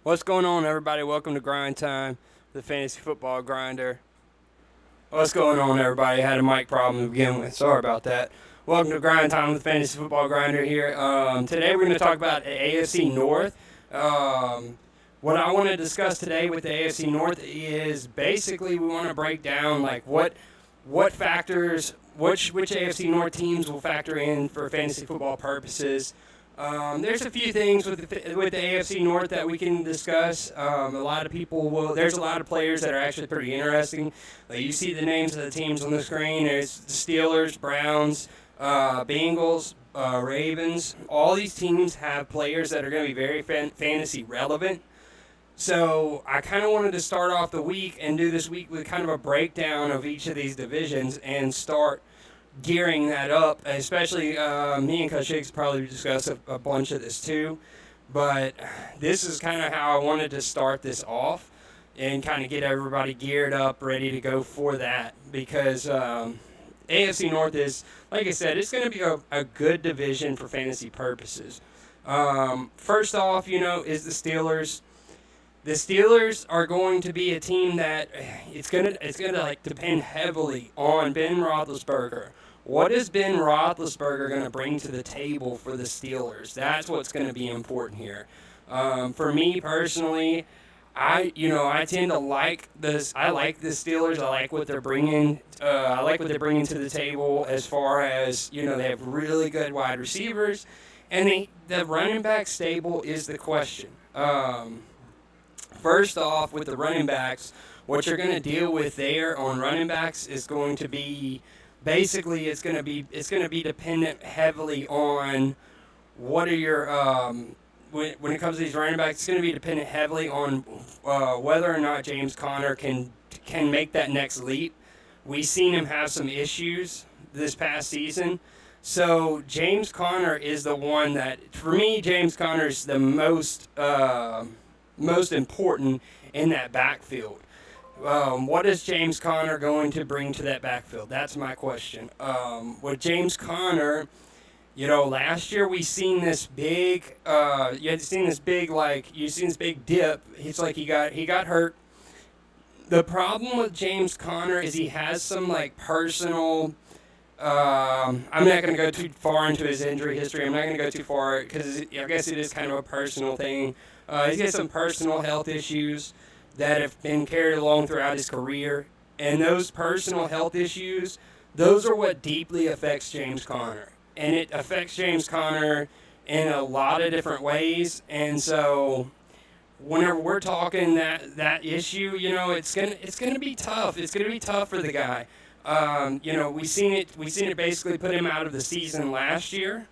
What's going on, everybody? Welcome to Grind Time, the Fantasy Football Grinder. What's going on, everybody? Had a mic problem to begin with. Sorry about that. Welcome to Grind Time with the Fantasy Football Grinder here. Today we're going to talk about the AFC North. What I want to discuss today with the AFC North is basically we want to break down like what factors, which AFC North teams will factor in for fantasy football purposes. There's a few things with the AFC North that we can discuss. A lot of people will. There's a lot of players that are actually pretty interesting. You see the names of the teams on the screen. There's the Steelers, Browns, Bengals, Ravens. All these teams have players that are going to be very fantasy relevant. So I kind of wanted to start off the week and do this week with kind of a breakdown of each of these divisions and start gearing that up, especially me and Coach Higgs probably discuss a bunch of this too, but this is kind of how I wanted to start this off and kind of get everybody geared up, ready to go for that, because AFC North is, like I said, it's going to be a good division for fantasy purposes. First off, is the Steelers. The Steelers are going to be a team that it's gonna like depend heavily on Ben Roethlisberger. What is Ben Roethlisberger going to bring to the table for the Steelers? That's what's going to be important here. For me personally, I tend to like this. I like the Steelers. I like what they're bringing. I like what they're bringing to the table as far as they have really good wide receivers, and the running back stable is the question. First off, with the running backs, what you're going to deal with there on running backs is going to be basically it's going to be dependent heavily on what are your when it comes to these running backs, it's going to be dependent heavily on whether or not James Conner can make that next leap. We've seen him have some issues this past season. So James Conner is the one that, for me, James Conner is the most important in that backfield. What is James Conner going to bring to that backfield? That's my question. With James Conner, last year we seen this big, you've seen this big dip. It's like he got hurt. The problem with James Conner is he has some personal. I'm not going to go too far into his injury history. I'm not going to go too far because I guess it is kind of a personal thing. He's got some personal health issues that have been carried along throughout his career. And those personal health issues, those are what deeply affects James Conner. And it affects James Conner in a lot of different ways. And so whenever we're talking that issue, it's gonna be tough. It's gonna be tough for the guy. We seen it basically put him out of the season last year.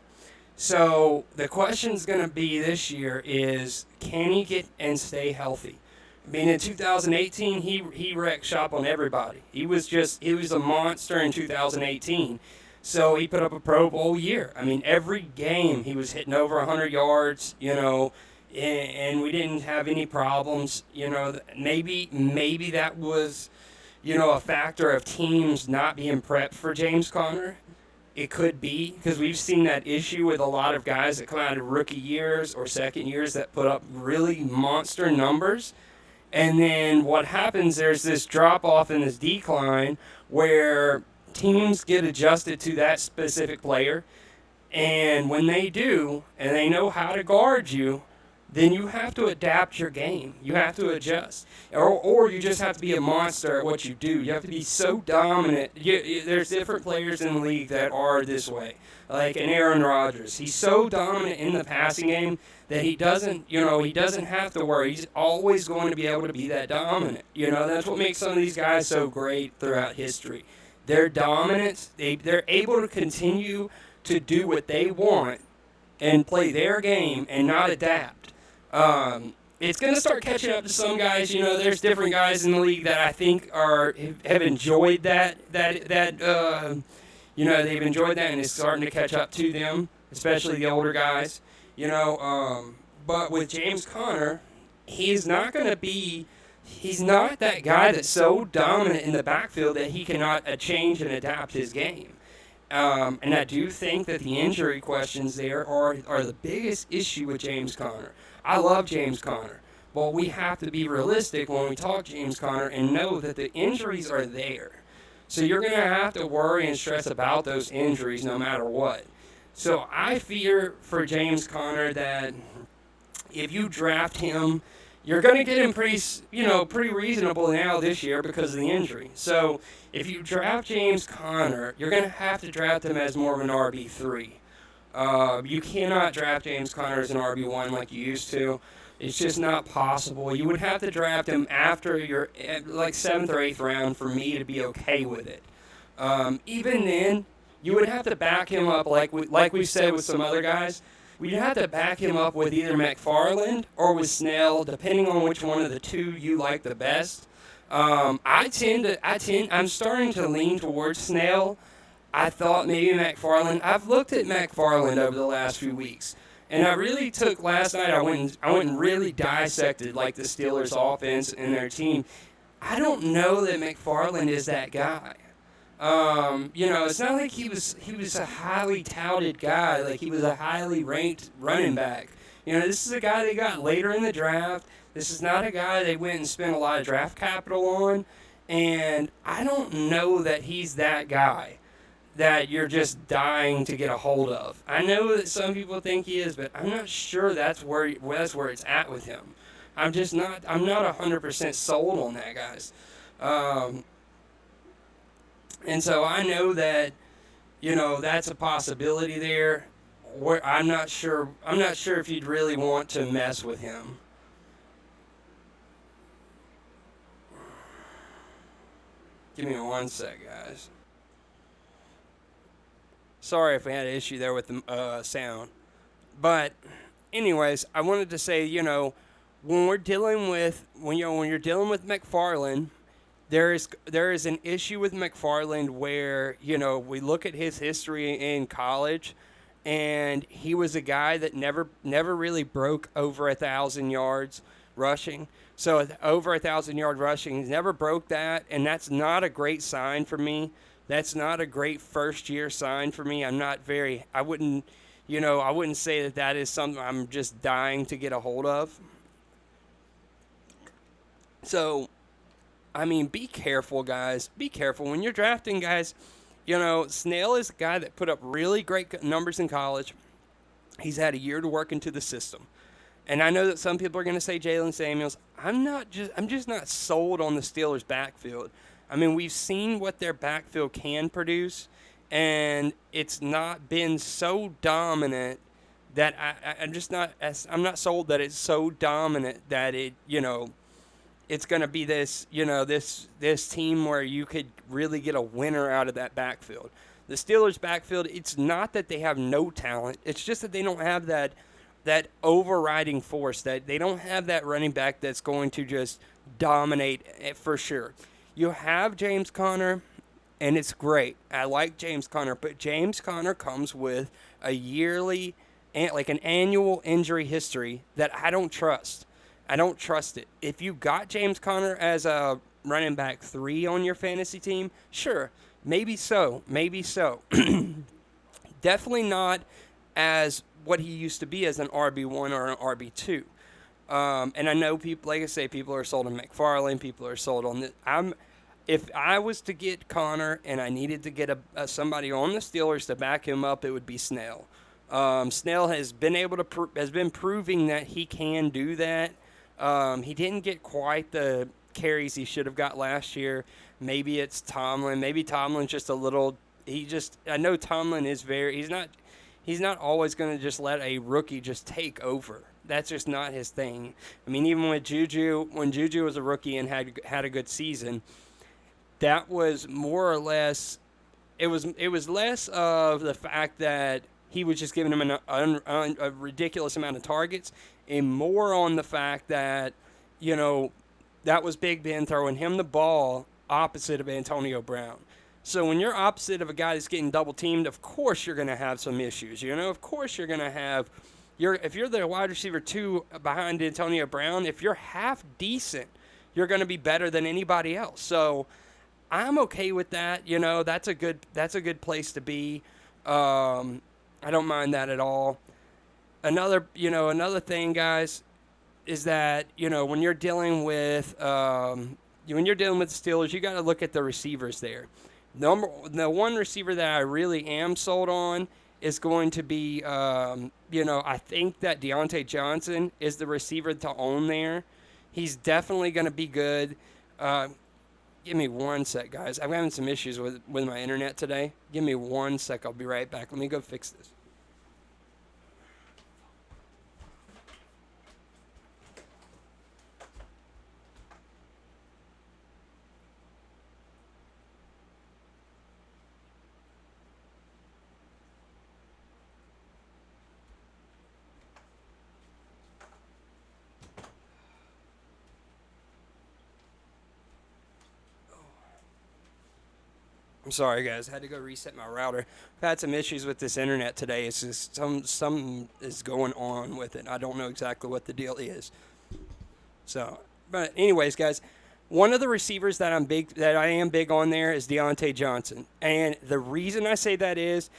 So the question's going to be this year is, can he get and stay healthy? I mean, in 2018, he wrecked shop on everybody. He was a monster in 2018. So he put up a Pro Bowl year. I mean, every game he was hitting over 100 yards, and we didn't have any problems. Maybe that was, a factor of teams not being prepped for James Conner. It could be, because we've seen that issue with a lot of guys that come out of rookie years or second years that put up really monster numbers. And then what happens, there's this drop-off and this decline where teams get adjusted to that specific player. And when they do, and they know how to guard you, then you have to adapt your game. You have to adjust. Or you just have to be a monster at what you do. You have to be so dominant. There's different players in the league that are this way. Like an Aaron Rodgers. He's so dominant in the passing game that he doesn't have to worry. He's always going to be able to be that dominant. That's what makes some of these guys so great throughout history. Their dominance, they're able to continue to do what they want and play their game and not adapt. It's going to start catching up to some guys. There's different guys in the league that I think have enjoyed that they've enjoyed that, and it's starting to catch up to them, especially the older guys. But with James Conner, he's not that guy that's so dominant in the backfield that he cannot change and adapt his game. And I do think that the injury questions there are the biggest issue with James Conner. I love James Conner, But we have to be realistic when we talk James Conner and know that the injuries are there. So you're going to have to worry and stress about those injuries no matter what. So I fear for James Conner that if you draft him, you're going to get him pretty reasonable now this year because of the injury. So if you draft James Conner, you're going to have to draft him as more of an RB3. You cannot draft James Conner as an RB1 like you used to. It's just not possible. You would have to draft him after your like 7th or 8th round for me to be okay with it. Even then, you would have to back him up like we said with some other guys. We'd have to back him up with either McFarland or with Snell, depending on which one of the two you like the best. I'm starting to lean towards Snell. I thought maybe McFarland. I've looked at McFarland over the last few weeks, and I really took last night. I went and really dissected like the Steelers' offense and their team. I don't know that McFarland is that guy. It's not like he was a highly touted guy, like he was a highly ranked running back. This is a guy they got later in the draft. This is not a guy they went and spent a lot of draft capital on, and I don't know that he's that guy that you're just dying to get a hold of. I know that some people think he is, but I'm not sure that's where it's at with him. I'm not 100% sold on that, guys. And so I know that, that's a possibility there. Where I'm not sure if you'd really want to mess with him. Give me one sec, guys. Sorry if we had an issue there with the sound. But anyways, I wanted to say, when you're dealing with McFarland, there is an issue with McFarland where, we look at his history in college, and he was a guy that never really broke over 1,000 yards rushing. So over 1,000-yard rushing, he never broke that, and that's not a great sign for me. That's not a great first-year sign for me. I wouldn't say that is something I'm just dying to get a hold of. So, be careful, guys. Be careful. When you're drafting guys, Snell is a guy that put up really great numbers in college. He's had a year to work into the system. And I know that some people are going to say Jalen Samuels. I'm just not sold on the Steelers' backfield. We've seen what their backfield can produce, and it's not been so dominant that I'm not sold that it's so dominant that it's going to be this team where you could really get a winner out of that backfield. The Steelers' backfield, it's not that they have no talent. It's just that they don't have that overriding force, that they don't have that running back that's going to just dominate for sure. You have James Conner, and it's great. I like James Conner, but James Conner comes with a yearly, like an annual injury history that I don't trust. I don't trust it. If you got James Conner as a running back 3 on your fantasy team, sure, maybe so. Definitely not as what he used to be as an RB1 or an RB2. And I know people, like I say, people are sold on McFarland. People are sold on this. If I was to get Conner and I needed to get somebody on the Steelers to back him up, it would be Snell. Snell has been proving that he can do that. He didn't get quite the carries he should have got last year. Maybe it's Tomlin. Maybe Tomlin's just a little. I know Tomlin is he's not always going to just let a rookie just take over. That's just not his thing. Even with JUJU, when JUJU was a rookie and had a good season, that was more or less. It was less of the fact that he was just giving him a ridiculous amount of targets, and more on the fact that, that was Big Ben throwing him the ball opposite of Antonio Brown. So when you're opposite of a guy that's getting double teamed, of course you're going to have some issues. Of course you're going to have if you're the wide receiver 2 behind Antonio Brown, if you're half decent, you're going to be better than anybody else. So I'm okay with that. That's a good place to be. I don't mind that at all. Another thing, guys, is that, when you're dealing with when you're dealing with the Steelers, you got to look at the receivers there. The one receiver that I really am sold on is going to be, I think that Deontay Johnson is the receiver to own there. He's definitely going to be good. Give me one sec, guys. I'm having some issues with my internet today. Give me one sec. I'll be right back. Let me go fix this. I'm sorry, guys. I had to go reset my router. I've had some issues with this internet today. It's just something is going on with it. I don't know exactly what the deal is. So, but anyways, guys, one of the receivers that I am big on there is Deontay Johnson, and the reason I say that is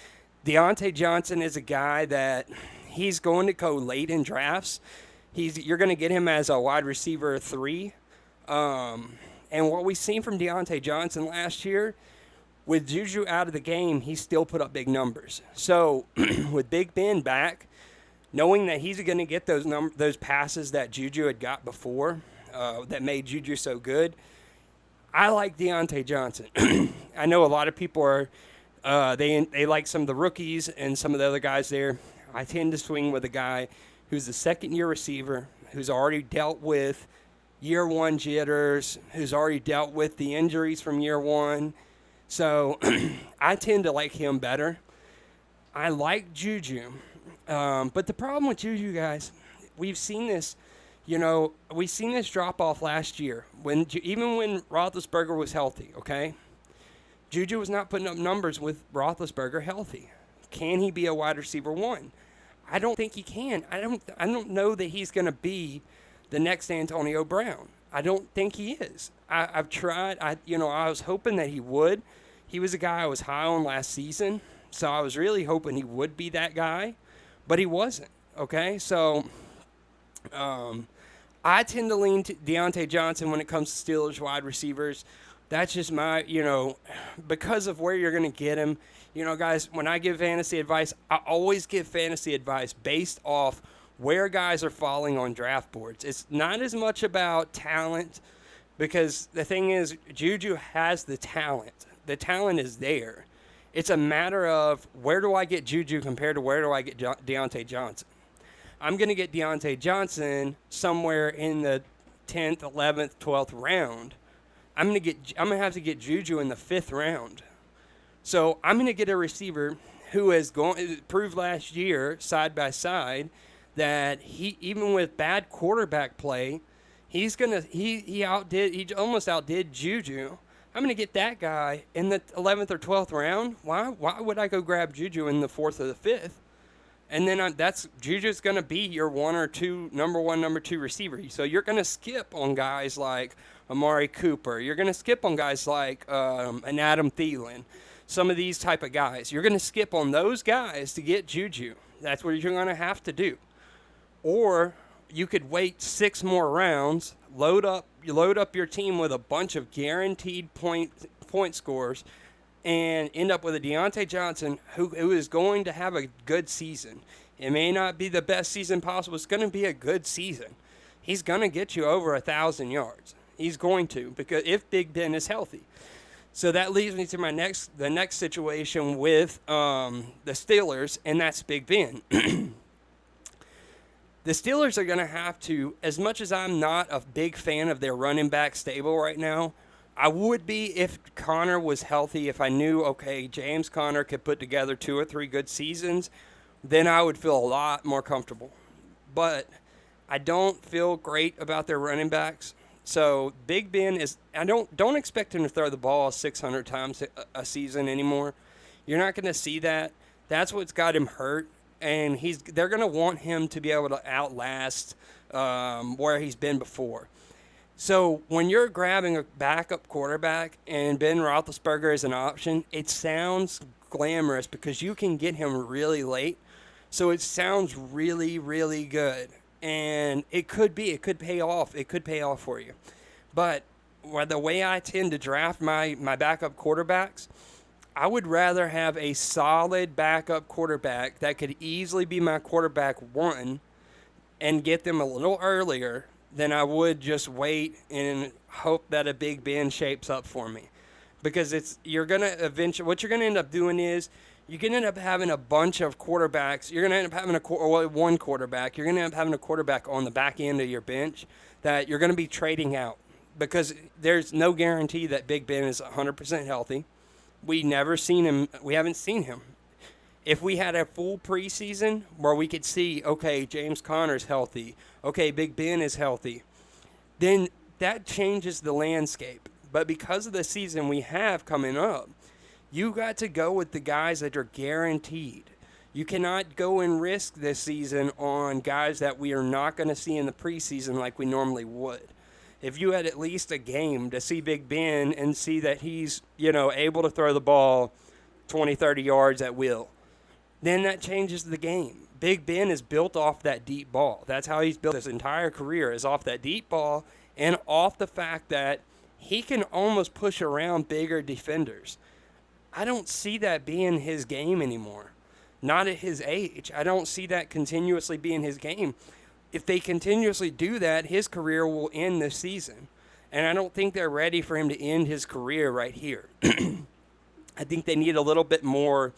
Deontay Johnson is a guy that he's going to go late in drafts. You're going to get him as a wide receiver 3. And what we've seen from Deontay Johnson last year, with JUJU out of the game, he still put up big numbers. So with Big Ben back, knowing that he's going to get those passes that JUJU had got before, that made JUJU so good, I like Deontay Johnson. I know a lot of people are they like some of the rookies and some of the other guys there. I tend to swing with a guy who's a second-year receiver, who's already dealt with year one jitters, who's already dealt with the injuries from year one. So I tend to like him better. I like JUJU. But the problem with JUJU, guys, we've seen this, we've seen this drop off last year. Even when Roethlisberger was healthy, okay? JUJU was not putting up numbers with Roethlisberger healthy. Can he be a wide receiver 1? I don't think he can. I don't know that he's going to be the next Antonio Brown. I don't think he is. I've tried. I was hoping that he would. He was a guy I was high on last season, so I was really hoping he would be that guy, but he wasn't, okay? So I tend to lean to Deontay Johnson when it comes to Steelers wide receivers. That's just my, because of where you're going to get him. Guys, when I give fantasy advice, I always give fantasy advice based off where guys are falling on draft boards. It's not as much about talent, because the thing is, JUJU has the talent. The talent is there. It's a matter of where do I get JUJU compared to where do I get Deontay Johnson. I'm going to get Deontay Johnson somewhere in the 10th, 11th, 12th round. I'm going to have to get JUJU in the 5th round. So I'm going to get a receiver who has proved last year, side by side, that he, even with bad quarterback play, he almost outdid JUJU. I'm going to get that guy in the 11th or 12th round. Why would I go grab JUJU in the 4th or the 5th? And then JUJU's going to be your 1 or 2, number 1, number 2 receiver. So you're going to skip on guys like Amari Cooper. You're going to skip on guys like an Adam Thielen. Some of these type of guys. You're going to skip on those guys to get JUJU. That's what you're going to have to do. Or you could wait 6 more rounds, load up your team with a bunch of guaranteed point scores, and end up with a Deontay Johnson who is going to have a good season. It may not be the best season possible. It's going to be a good season. He's going to get you over 1,000 yards. He's going to, because if Big Ben is healthy. So that leads me to the next situation with the Steelers, and that's Big Ben. The Steelers are going to have to, as much as I'm not a big fan of their running back stable right now, I would be if Connor was healthy. If I knew, okay, James Conner could put together 2 or 3 good seasons, then I would feel a lot more comfortable. But I don't feel great about their running backs. So Big Ben I don't expect him to throw the ball 600 times a season anymore. You're not going to see that. That's what's got him hurt. And they're going to want him to be able to outlast where he's been before. So when you're grabbing a backup quarterback and Ben Roethlisberger is an option, it sounds glamorous because you can get him really late. So it sounds really, really good. And it could pay off. It could pay off for you. But the way I tend to draft my backup quarterbacks, I would rather have a solid backup quarterback that could easily be my quarterback one and get them a little earlier than I would just wait and hope that a Big Ben shapes up for me. Because you're going to eventually, what you're going to end up doing is you're going to end up having a bunch of quarterbacks. You're going to end up having one quarterback. You're going to end up having a quarterback on the back end of your bench that you're going to be trading out because there's no guarantee that Big Ben is 100% healthy. We haven't seen him. If we had a full preseason where we could see, okay, James Conner's healthy, okay, Big Ben is healthy, then that changes the landscape. But because of the season we have coming up, you got to go with the guys that are guaranteed. You cannot go and risk this season on guys that we are not going to see in the preseason like we normally would. If you had at least a game to see Big Ben and see that he's, able to throw the ball 20, 30 yards at will, then that changes the game. Big Ben is built off that deep ball. That's how he's built his entire career, is off that deep ball and off the fact that he can almost push around bigger defenders. I don't see that being his game anymore. Not at his age. I don't see that continuously being his game. If they continuously do that, his career will end this season. And I don't think they're ready for him to end his career right here. I think they need a little bit more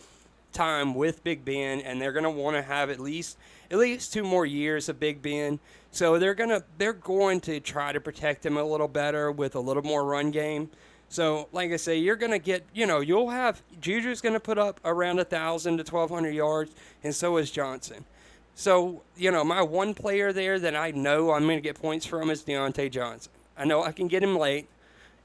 time with Big Ben, and they're going to want to have at least 2 more years of Big Ben. So they're going to try to protect him a little better with a little more run game. So, like I say, you're going to get, you'll have Juju's going to put up around 1,000 to 1,200 yards, and so is Johnson. So, my one player there that I know I'm going to get points from is Deontay Johnson. I know I can get him late,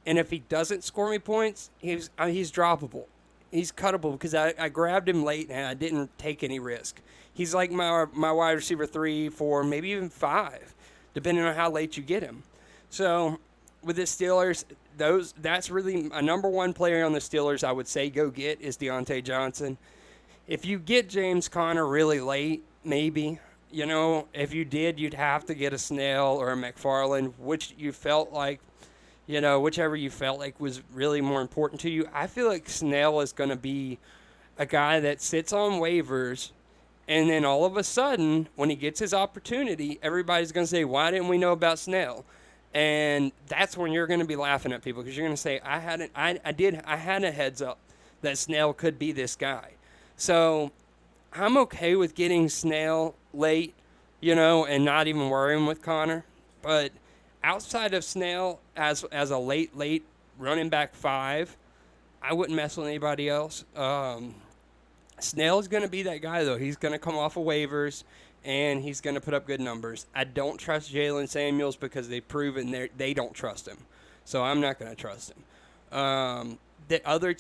and if he doesn't score me points, he's droppable. He's cuttable because I grabbed him late and I didn't take any risk. He's like my wide receiver 3, 4, maybe even 5, depending on how late you get him. So, with the Steelers, that's really a number one player on the Steelers I would say go get is Deontay Johnson. If you get James Conner really late, maybe. If you did, you'd have to get a Snell or a McFarland, which you felt like, whichever you felt like was really more important to you. I feel like Snell is going to be a guy that sits on waivers, and then all of a sudden, when he gets his opportunity, everybody's going to say, why didn't we know about Snell? And that's when you're going to be laughing at people because you're going to say, I had a heads up that Snell could be this guy. So I'm okay with getting Snell late, and not even worrying with Connor. But outside of Snell as a late running back 5, I wouldn't mess with anybody else. Snell's going to be that guy, though. He's going to come off of waivers, and he's going to put up good numbers. I don't trust Jalen Samuels because they've proven they don't trust him. So I'm not going to trust him. The other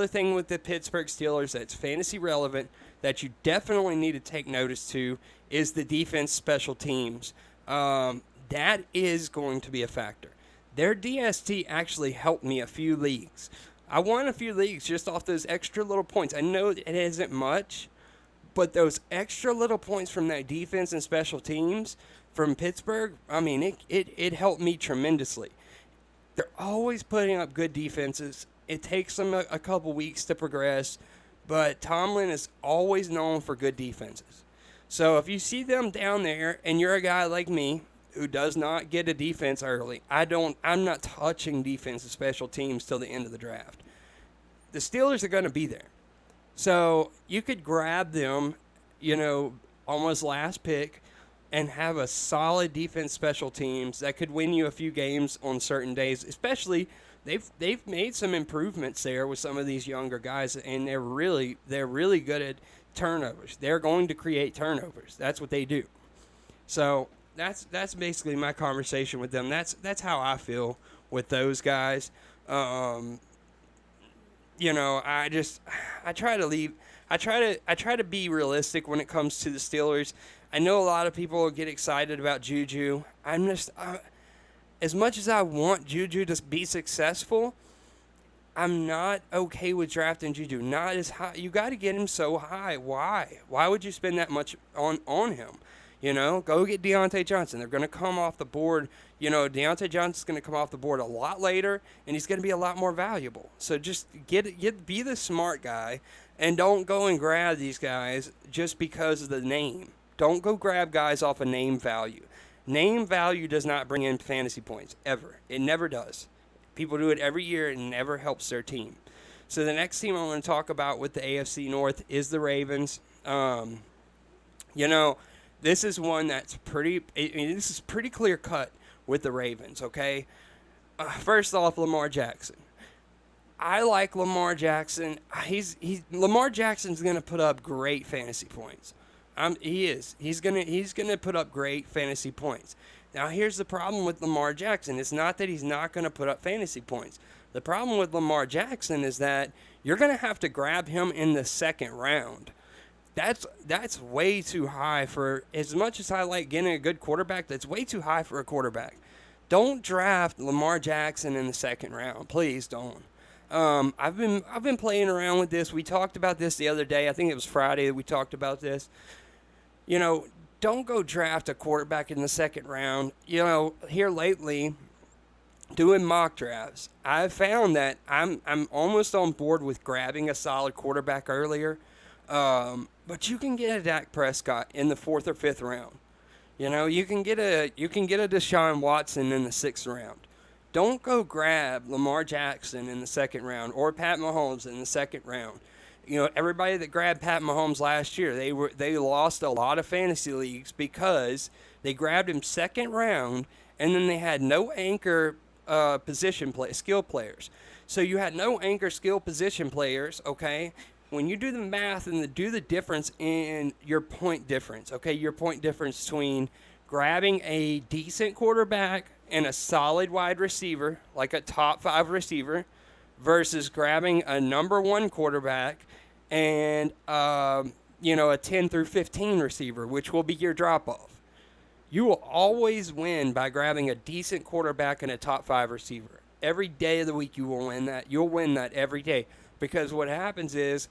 thing with the Pittsburgh Steelers that's fantasy relevant that you definitely need to take notice to is the defense special teams. That is going to be a factor. Their DST actually helped me a few leagues. I won a few leagues just off those extra little points. I know it isn't much, but those extra little points from that defense and special teams from Pittsburgh, it helped me tremendously. They're always putting up good defenses. It takes them a couple weeks to progress, but Tomlin is always known for good defenses. So if you see them down there and you're a guy like me who does not get a defense early, I'm not touching defense and special teams till the end of the draft. The Steelers are going to be there. So you could grab them, almost last pick and have a solid defense special teams that could win you a few games on certain days. Especially they've made some improvements there with some of these younger guys, and they're really good at turnovers. They're going to create turnovers. That's what they do. So that's basically my conversation with them. That's how I feel with those guys. I try to be realistic when it comes to the Steelers. I know a lot of people get excited about JUJU. As much as I want JUJU to be successful, I'm not okay with drafting JUJU. Not as high. You got to get him so high. Why? Why would you spend that much on him? Go get Deontay Johnson. They're going to come off the board. Deontay Johnson's going to come off the board a lot later, and he's going to be a lot more valuable. So just be the smart guy, and don't go and grab these guys just because of the name. Don't go grab guys off of name value. Name value does not bring in fantasy points, ever. It never does. People do it every year, and it never helps their team. So the next team I want to talk about with the AFC North is the Ravens. This is one that's this is pretty clear cut with the Ravens, okay? First off, Lamar Jackson. I like Lamar Jackson. Lamar Jackson's going to put up great fantasy points. He is. He's gonna put up great fantasy points. Now, here's the problem with Lamar Jackson. It's not that he's not going to put up fantasy points. The problem with Lamar Jackson is that you're going to have to grab him in the second round. That's way too high for, as much as I like getting a good quarterback, that's way too high for a quarterback. Don't draft Lamar Jackson in the second round. Please don't. I've been playing around with this. We talked about this the other day. I think it was Friday that we talked about this. Don't go draft a quarterback in the second round. Here lately, doing mock drafts, I've found that I'm almost on board with grabbing a solid quarterback earlier. But you can get a Dak Prescott in the 4th or 5th round. You can get a Deshaun Watson in the 6th round. Don't go grab Lamar Jackson in the 2nd round or Pat Mahomes in the 2nd round. Everybody that grabbed Pat Mahomes last year, they lost a lot of fantasy leagues because they grabbed him 2nd round, and then they had no anchor skill players. So you had no anchor skill position players, okay? When you do the math and do the difference in your point difference, okay, your point difference between grabbing a decent quarterback and a solid wide receiver, like a top 5 receiver, versus grabbing a number 1 quarterback and, a 10 through 15 receiver, which will be your drop-off. You will always win by grabbing a decent quarterback and a top 5 receiver. Every day of the week you will win that. You'll win that every day. Because what happens is,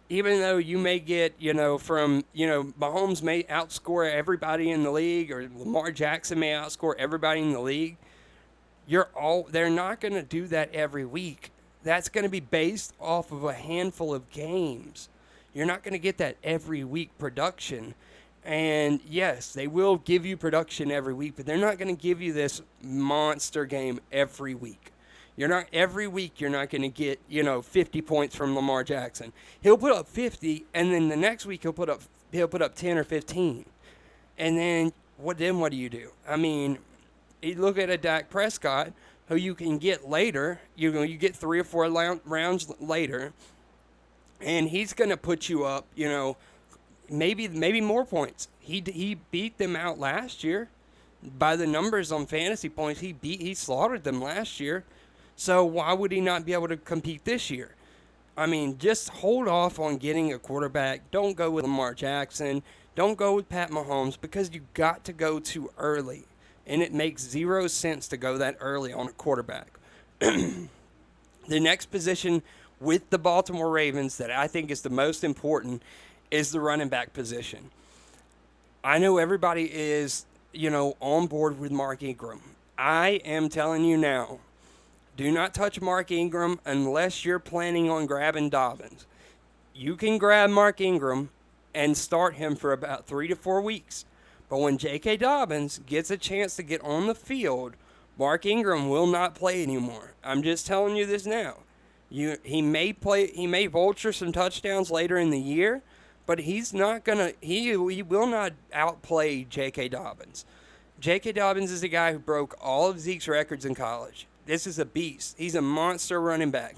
even though you may get, Mahomes may outscore everybody in the league, or Lamar Jackson may outscore everybody in the league, they're not going to do that every week. That's going to be based off of a handful of games. You're not going to get that every week production. And yes, they will give you production every week, but they're not going to give you this monster game every week. Every week you're not going to get, 50 points from Lamar Jackson. He'll put up 50, and then the next week he'll put up 10 or 15. And then what do you do? I mean, you look at a Dak Prescott, who you can get later. You get 3 or 4 rounds later, and he's going to put you up, maybe more points. He beat them out last year. By the numbers on fantasy points, he slaughtered them last year. So why would he not be able to compete this year? I mean, just hold off on getting a quarterback. Don't go with Lamar Jackson. Don't go with Pat Mahomes, because you got to go too early. And it makes 0 sense to go that early on a quarterback. The next position with the Baltimore Ravens that I think is the most important is the running back position. I know everybody is, on board with Mark Ingram. I am telling you now, do not touch Mark Ingram unless you're planning on grabbing Dobbins. You can grab Mark Ingram and start him for about 3 to 4 weeks. But when J.K. Dobbins gets a chance to get on the field, Mark Ingram will not play anymore. I'm just telling you this now. He may vulture some touchdowns later in the year, but he will not outplay J.K. Dobbins. J.K. Dobbins is a guy who broke all of Zeke's records in college. This is a beast. He's a monster running back.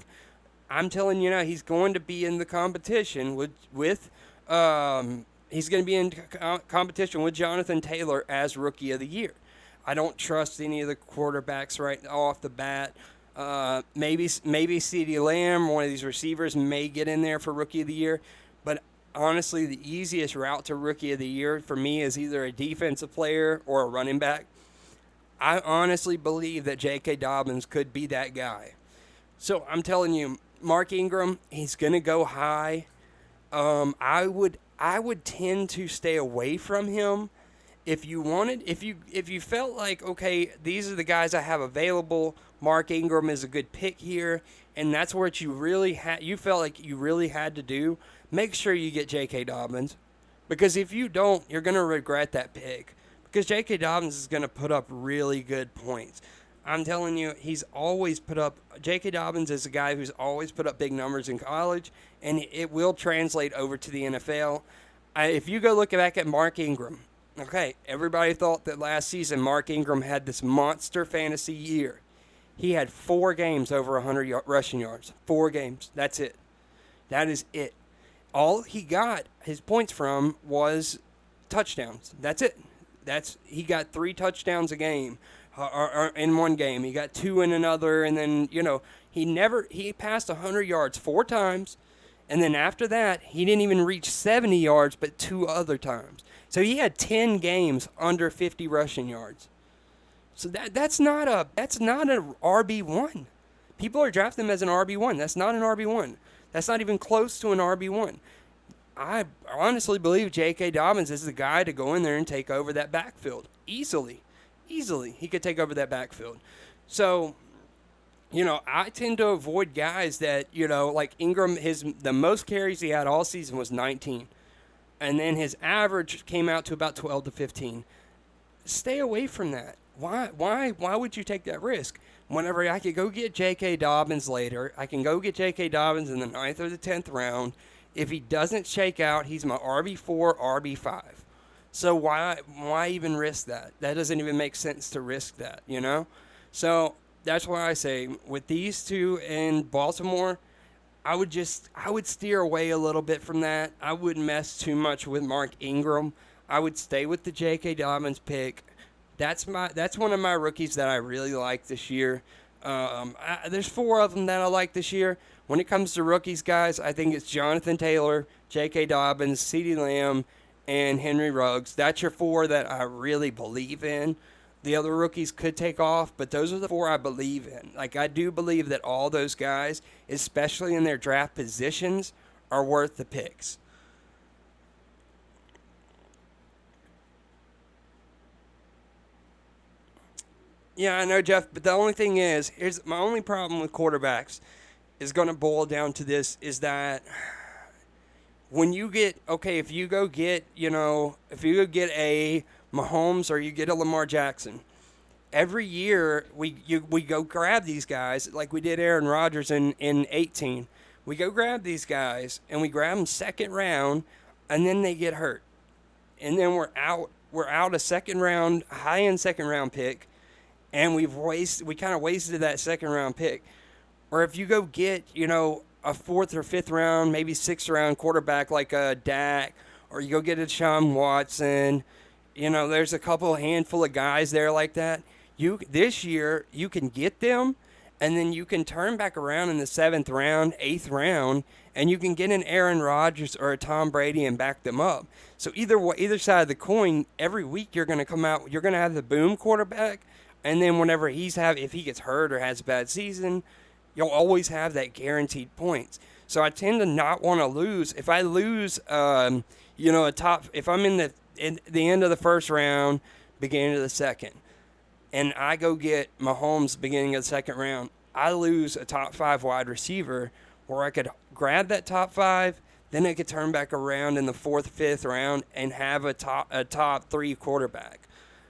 I'm telling you now, he's going to be in the competition he's going to be in competition with Jonathan Taylor as Rookie of the Year. I don't trust any of the quarterbacks right off the bat. Maybe CeeDee Lamb, one of these receivers, may get in there for Rookie of the Year. But honestly, the easiest route to Rookie of the Year for me is either a defensive player or a running back. I honestly believe that J.K. Dobbins could be that guy. So I'm telling you, Mark Ingram, he's going to go high. I would tend to stay away from him If you felt like, okay, these are the guys I have available, Mark Ingram is a good pick here, and that's what you felt like you really had to do, make sure you get J.K. Dobbins. Because if you don't, you're going to regret that pick. Because J.K. Dobbins is going to put up really good points. I'm telling you, J.K. Dobbins is a guy who's always put up big numbers in college, and it will translate over to the NFL. If you go look back at Mark Ingram, okay, everybody thought that last season Mark Ingram had this monster fantasy year. He had 4 games over 100 rushing yards. 4 games. That's it. That is it. All he got his points from was touchdowns. That's it. He got 3 touchdowns a game, or in one game. He got 2 in another, and then he passed 100 yards 4 times, and then after that he didn't even reach 70 yards, but 2 other times. So he had 10 games under 50 rushing yards. So that's not an RB1. People are drafting him as an RB1. That's not an RB1. That's not even close to an RB1. I honestly believe J.K. Dobbins is the guy to go in there and take over that backfield. Easily. He could take over that backfield. So, I tend to avoid guys that, like Ingram, the most carries he had all season was 19. And then his average came out to about 12 to 15. Stay away from that. Why would you take that risk? Whenever I could go get J.K. Dobbins later, I can go get J.K. Dobbins in the 9th or the 10th round. If he doesn't shake out, he's my RB4, RB5. So why even risk that? That doesn't even make sense to risk that, So that's why I say with these two in Baltimore, I would steer away a little bit from that. I wouldn't mess too much with Mark Ingram. I would stay with the J.K. Dobbins pick. That's one of my rookies that I really like this year. There's 4 of them that I like this year. When it comes to rookies, guys, I think it's Jonathan Taylor, J.K. Dobbins, CeeDee Lamb, and Henry Ruggs. That's your 4 that I really believe in. The other rookies could take off, but those are the 4 I believe in. Like, I do believe that all those guys, especially in their draft positions, are worth the picks. Yeah, I know, Jeff, but the only thing is, here's my only problem with quarterbacks is going to boil down to this, is that when you get, if you go get a Mahomes or you get a Lamar Jackson, every year we go grab these guys like we did Aaron Rodgers in 18. We go grab these guys and we grab them second round, and then they get hurt. And then we're out a second round, high-end second round pick, and we kind of wasted that second round pick. Or if you go get, a 4th or 5th round, maybe 6th round quarterback like a Dak, or you go get a Deshaun Watson, there's a handful of guys there like that. This year, you can get them, and then you can turn back around in the 7th round, 8th round, and you can get an Aaron Rodgers or a Tom Brady and back them up. So either side of the coin, every week you're going to come out, you're going to have the boom quarterback, and then whenever if he gets hurt or has a bad season, you'll always have that guaranteed points. So I tend to not want to lose. If I lose, if I'm in the end of the first round, beginning of the second, and I go get Mahomes beginning of the second round, I lose a top 5 wide receiver where I could grab that top 5, then I could turn back around in the 4th, 5th round and have a top 3 quarterback.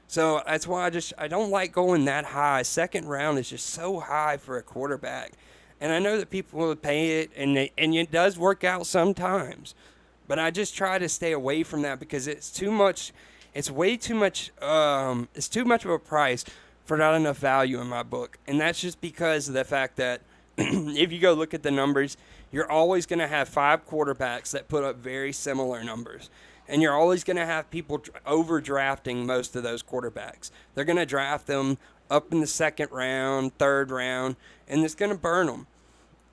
So that's why I don't like going that high. Second round is just so high for a quarterback. And I know that people will pay it, and it does work out sometimes. But I just try to stay away from that because it's too much. It's way too much. It's too much of a price for not enough value in my book. And that's just because of the fact that if you go look at the numbers, you're always going to have 5 quarterbacks that put up very similar numbers. And you're always going to have people overdrafting most of those quarterbacks. They're going to draft them up in the 2nd round, 3rd round, and it's going to burn them.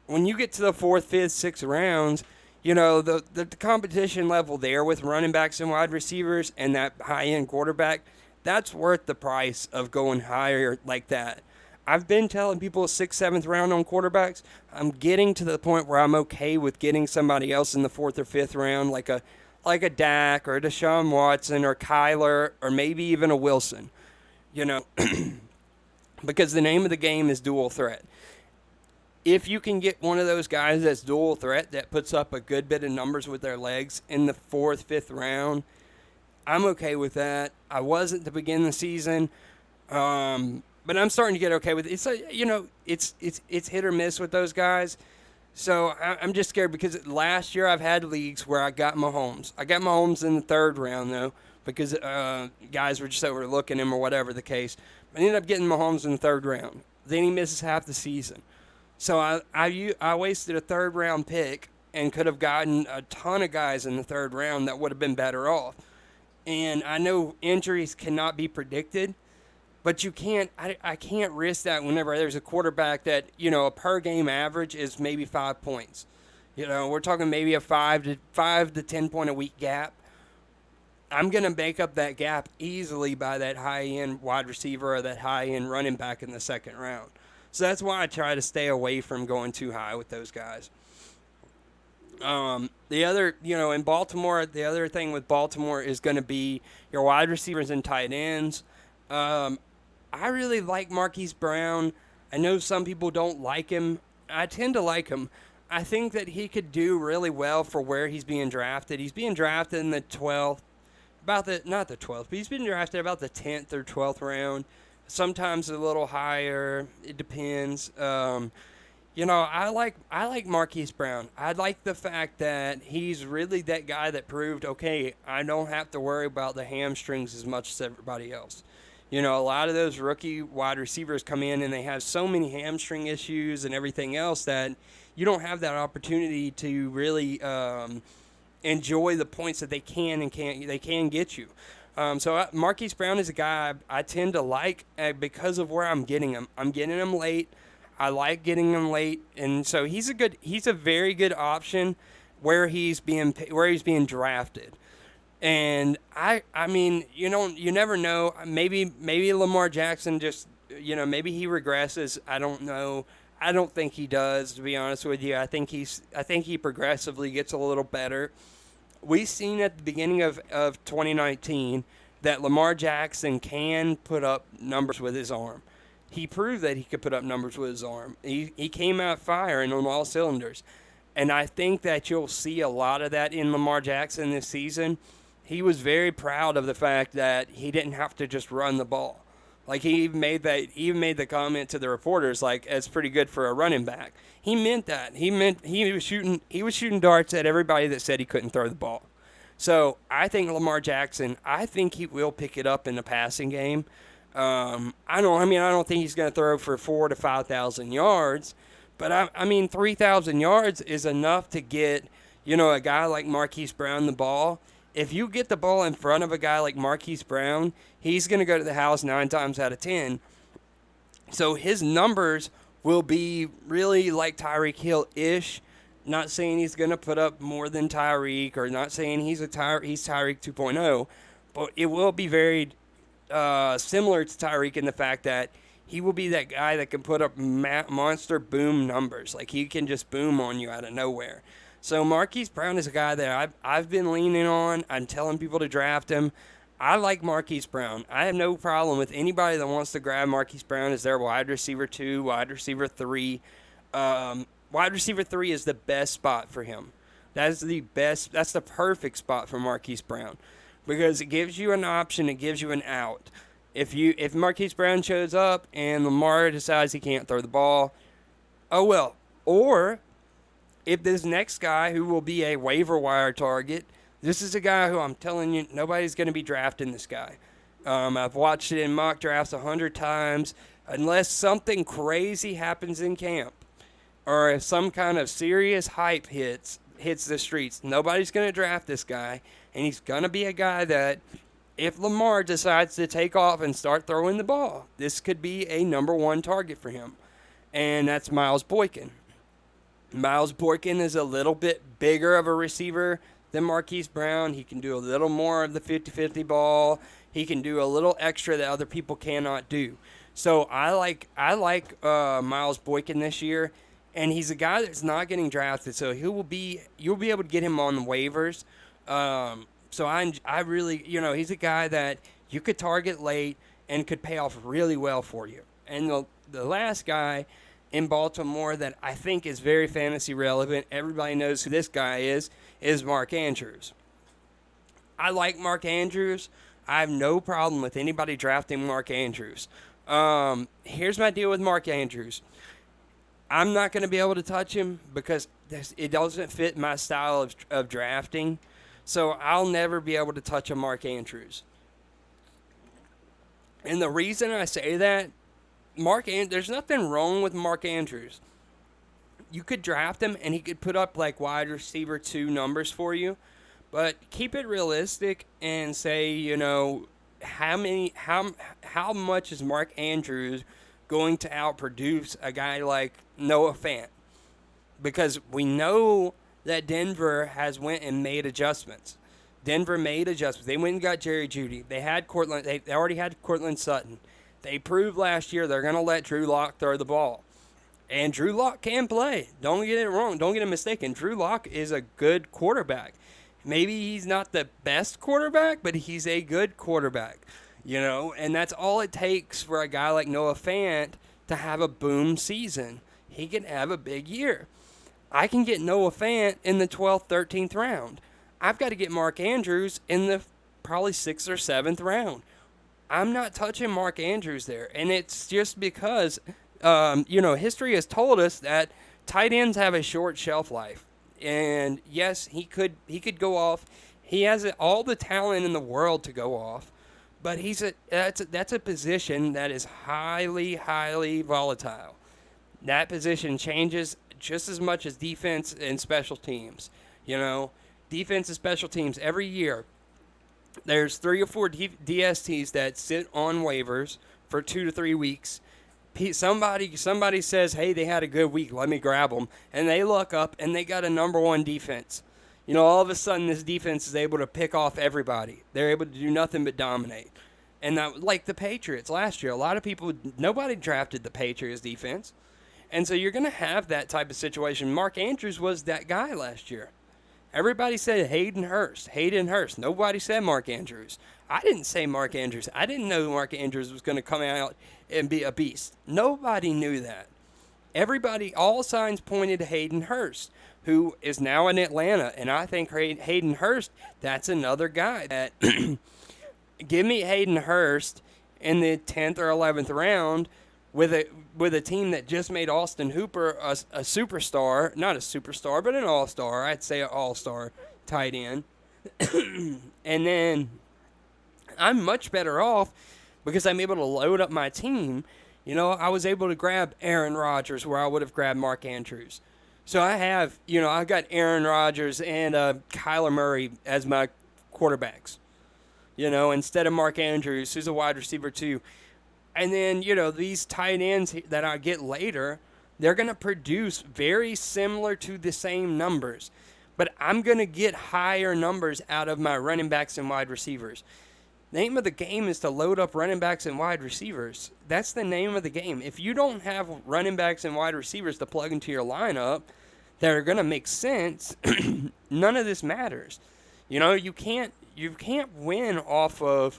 When you get to the 4th, 5th, 6th rounds, the competition level there with running backs and wide receivers and that high-end quarterback, that's worth the price of going higher like that. I've been telling people 6th, 7th round on quarterbacks. I'm getting to the point where I'm okay with getting somebody else in the 4th or 5th round, like like a Dak or a Deshaun Watson or Kyler or maybe even a Wilson, because the name of the game is dual threat. If you can get one of those guys that's dual threat that puts up a good bit of numbers with their legs in the 4th, 5th round, I'm okay with that. I wasn't to begin the season, but I'm starting to get okay with it. It's hit or miss with those guys. So I'm just scared because last year I've had leagues where I got Mahomes. I got Mahomes in the 3rd round, though, because guys were just overlooking him or whatever the case. I ended up getting Mahomes in the 3rd round. Then he misses half the season. So I wasted a 3rd round pick and could have gotten a ton of guys in the 3rd round that would have been better off. And I know injuries cannot be predicted, but you can't. I can't risk that whenever there's a quarterback that a per game average is maybe 5 points. We're talking maybe a 5 to 10 point a week gap. I'm gonna make up that gap easily by that high end wide receiver or that high end running back in the 2nd round. So that's why I try to stay away from going too high with those guys. The other, in Baltimore, the other thing with Baltimore is going to be your wide receivers and tight ends. I really like Marquise Brown. I know some people don't like him. I tend to like him. I think that he could do really well for where he's being drafted. He's being drafted in the 12th, not the 12th, but he's been drafted about the 10th or 12th round. Sometimes a little higher. It depends. I like Marquise Brown. I like the fact that he's really that guy that proved, okay, I don't have to worry about the hamstrings as much as everybody else. A lot of those rookie wide receivers come in and they have so many hamstring issues and everything else that you don't have that opportunity to really enjoy the points that they can get you. So Marquise Brown is a guy I tend to like because of where I'm getting him. I'm getting him late. I like getting him late, and so he's a very good option where he's being drafted. And I mean, you never know. Maybe Lamar Jackson just, maybe he regresses. I don't know. I don't think he does, to be honest with you. I think he progressively gets a little better. We've seen at the beginning of 2019 that Lamar Jackson can put up numbers with his arm. He proved that he could put up numbers with his arm. He came out firing on all cylinders. And I think that you'll see a lot of that in Lamar Jackson this season. He was very proud of the fact that he didn't have to just run the ball. Like he even made the comment to the reporters, like, it's pretty good for a running back. He meant that. He was shooting darts at everybody that said he couldn't throw the ball. So I think Lamar Jackson, I think he will pick it up in the passing game. I don't think he's going to throw for 4,000 to 5,000 yards, but 3,000 yards is enough to get, a guy like Marquise Brown the ball. If you get the ball in front of a guy like Marquise Brown, he's going to go to the house 9 times out of 10. So his numbers will be really like Tyreek Hill-ish. Not saying he's going to put up more than Tyreek, or not saying he's Tyreek 2.0, but it will be very similar to Tyreek in the fact that he will be that guy that can put up monster boom numbers. Like he can just boom on you out of nowhere. So Marquise Brown is a guy that I've been leaning on. I'm telling people to draft him. I like Marquise Brown. I have no problem with anybody that wants to grab Marquise Brown as their wide receiver 2, wide receiver 3. Wide receiver 3 is the best spot for him. That's the perfect spot for Marquise Brown because it gives you an option, it gives you an out. If Marquise Brown shows up and Lamar decides he can't throw the ball, oh well. Or if this next guy who will be a waiver wire target, this is a guy who I'm telling you, nobody's going to be drafting this guy. I've watched it in mock drafts 100 times. Unless something crazy happens in camp or if some kind of serious hype hits the streets, nobody's going to draft this guy. And he's going to be a guy that if Lamar decides to take off and start throwing the ball, this could be a number 1 target for him. And that's Miles Boykin. Miles Boykin is a little bit bigger of a receiver than Marquise Brown. He can do a little more of the 50-50 ball. He can do a little extra that other people cannot do. So I like Miles Boykin this year, and he's a guy that's not getting drafted. So you'll be able to get him on the waivers. So I really, he's a guy that you could target late and could pay off really well for you. And the last guy in Baltimore that I think is very fantasy relevant, everybody knows who this guy is Mark Andrews. I like Mark Andrews. I have no problem with anybody drafting Mark Andrews. Here's my deal with Mark Andrews. I'm not going to be able to touch him because it doesn't fit my style of drafting. So I'll never be able to touch a Mark Andrews. And the reason I say that, there's nothing wrong with Mark Andrews. You could draft him and he could put up like wide receiver 2 numbers for you. But keep it realistic and say, how much is Mark Andrews going to outproduce a guy like Noah Fant? Because we know that Denver has went and made adjustments. Denver made adjustments. They went and got Jerry Jeudy. They had Cortland. They already had Cortland Sutton. They proved last year they're going to let Drew Lock throw the ball. And Drew Lock can play. Don't get it wrong. Don't get it mistaken. Drew Lock is a good quarterback. Maybe he's not the best quarterback, but he's a good quarterback. And that's all it takes for a guy like Noah Fant to have a boom season. He can have a big year. I can get Noah Fant in the 12th, 13th round. I've got to get Mark Andrews in the probably 6th or 7th round. I'm not touching Mark Andrews there. And it's just because, history has told us that tight ends have a short shelf life. And yes, he could go off. He has all the talent in the world to go off. But that's a position that is highly, highly volatile. That position changes just as much as defense and special teams. Defense and special teams every year. There's 3 or 4 DSTs that sit on waivers for 2 to 3 weeks. Somebody says, hey, they had a good week, let me grab them. And they look up and they got a number 1 defense. All of a sudden this defense is able to pick off everybody. They're able to do nothing but dominate. And that, like the Patriots last year, nobody drafted the Patriots defense. And so you're going to have that type of situation. Mark Andrews was that guy last year. Everybody said Hayden Hurst. Nobody said Mark Andrews. I didn't say Mark Andrews. I didn't know Mark Andrews was going to come out and be a beast. Nobody knew that. All signs pointed to Hayden Hurst, who is now in Atlanta. And I think Hayden Hurst, that's another guy that give me Hayden Hurst in the 10th or 11th round with a team that just made Austin Hooper a superstar, not a superstar, but an all-star. I'd say an all-star tight end. And then I'm much better off because I'm able to load up my team. I was able to grab Aaron Rodgers where I would have grabbed Mark Andrews. So I've got Aaron Rodgers and Kyler Murray as my quarterbacks. Instead of Mark Andrews, who's a wide receiver too. And then, these tight ends that I get later, they're going to produce very similar to the same numbers. But I'm going to get higher numbers out of my running backs and wide receivers. The name of the game is to load up running backs and wide receivers. That's the name of the game. If you don't have running backs and wide receivers to plug into your lineup that are going to make sense, none of this matters. You can't win off of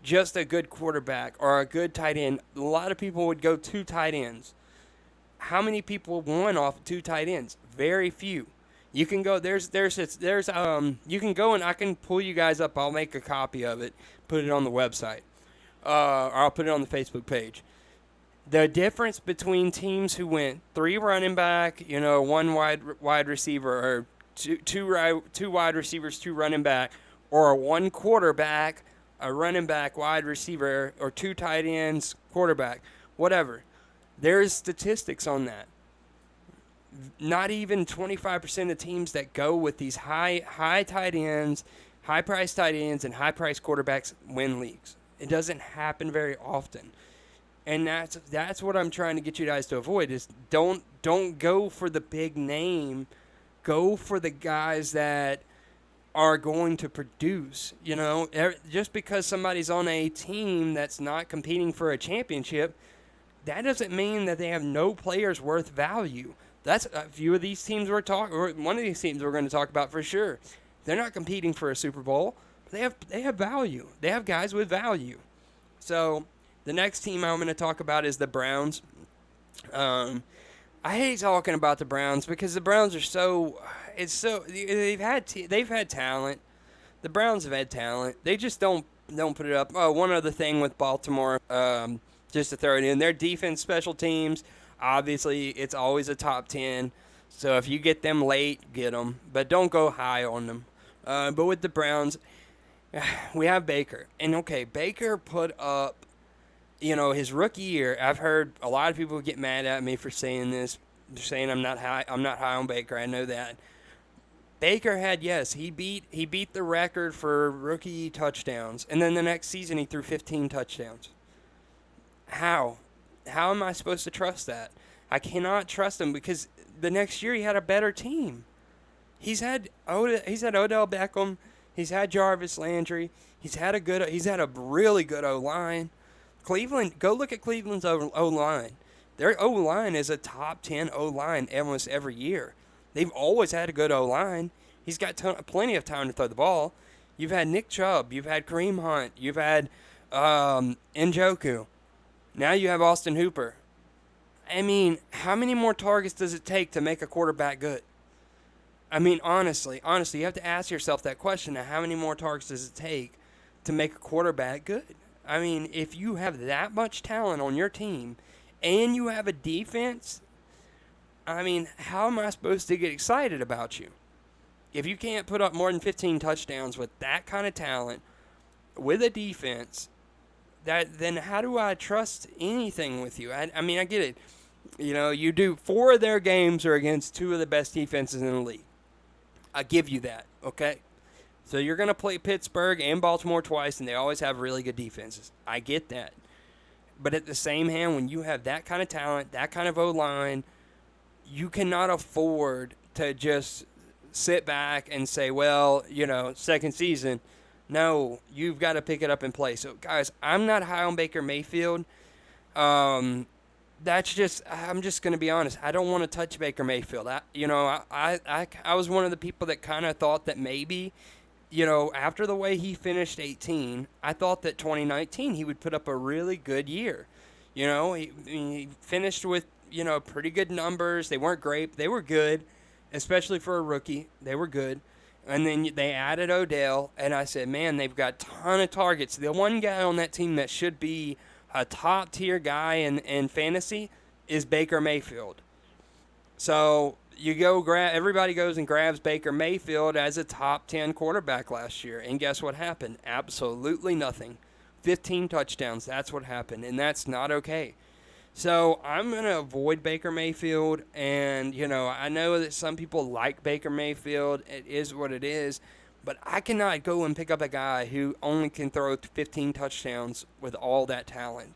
just a good quarterback or a good tight end. A lot of people would go 2 tight ends. How many people won off 2 tight ends? Very few. You can go you can go and I can pull you guys up. I'll make a copy of it, put it on the website. Or I'll put it on the Facebook page. The difference between teams who went 3 running back, 1 wide receiver, or two wide receivers, 2 running back, or 1 quarterback, a running back, wide receiver, or 2 tight ends, quarterback, whatever. There's statistics on that. Not even 25% of teams that go with these high tight ends, high-priced tight ends, and high-priced quarterbacks win leagues. It doesn't happen very often. And that's what I'm trying to get you guys to avoid is don't go for the big name. Go for the guys that are going to produce. Just because somebody's on a team that's not competing for a championship, that doesn't mean that they have no players worth value. That's a few of these teams one of these teams we're going to talk about for sure. They're not competing for a Super Bowl. But they have value. They have guys with value. So the next team I'm going to talk about is the Browns. I hate talking about the Browns because the Browns are they've had talent. The Browns have had talent. They just don't put it up. Oh, one other thing with Baltimore, just to throw it in, their defense, special teams, obviously it's always a top 10. So if you get them late, get them, but don't go high on them. But with the Browns, we have Baker, and okay, Baker put up, his rookie year. I've heard a lot of people get mad at me for saying this. They're saying I'm not high on Baker. I know that. Baker he beat the record for rookie touchdowns, and then the next season he threw 15 touchdowns. How am I supposed to trust that? I cannot trust him because the next year he had a better team. He's had Odell Beckham, he's had Jarvis Landry, he's had a really good O-line. Cleveland, go look at Cleveland's O-line. Their O-line is a top 10 O-line almost every year. They've always had a good O-line. He's got plenty of time to throw the ball. You've had Nick Chubb. You've had Kareem Hunt. You've had Njoku. Now you have Austin Hooper. I mean, how many more targets does it take to make a quarterback good? I mean, honestly, you have to ask yourself that question. How many more targets does it take to make a quarterback good? I mean, if you have that much talent on your team and you have a defense, I mean, how am I supposed to get excited about you? If you can't put up more than 15 touchdowns with that kind of talent, with a defense, then how do I trust anything with you? I mean, I get it. You do 4 of their games are against 2 of the best defenses in the league. I give you that, okay? So you're going to play Pittsburgh and Baltimore twice, and they always have really good defenses. I get that. But at the same hand, when you have that kind of talent, that kind of O-line, you cannot afford to just sit back and say, well, second season. No, you've got to pick it up and play. So, guys, I'm not high on Baker Mayfield. I'm just going to be honest. I don't want to touch Baker Mayfield. I was one of the people that kind of thought that maybe, after the way he finished 18, I thought that 2019 he would put up a really good year. He finished with, pretty good numbers. They weren't great, but they were good, especially for a rookie. They were good. And then they added Odell, and I said, man, they've got a ton of targets. The one guy on that team that should be a top-tier guy in fantasy is Baker Mayfield. So everybody goes and grabs Baker Mayfield as a top 10 quarterback last year. And guess what happened? Absolutely nothing. 15 touchdowns, that's what happened, and that's not okay. So I'm going to avoid Baker Mayfield, and, I know that some people like Baker Mayfield. It is what it is, but I cannot go and pick up a guy who only can throw 15 touchdowns with all that talent.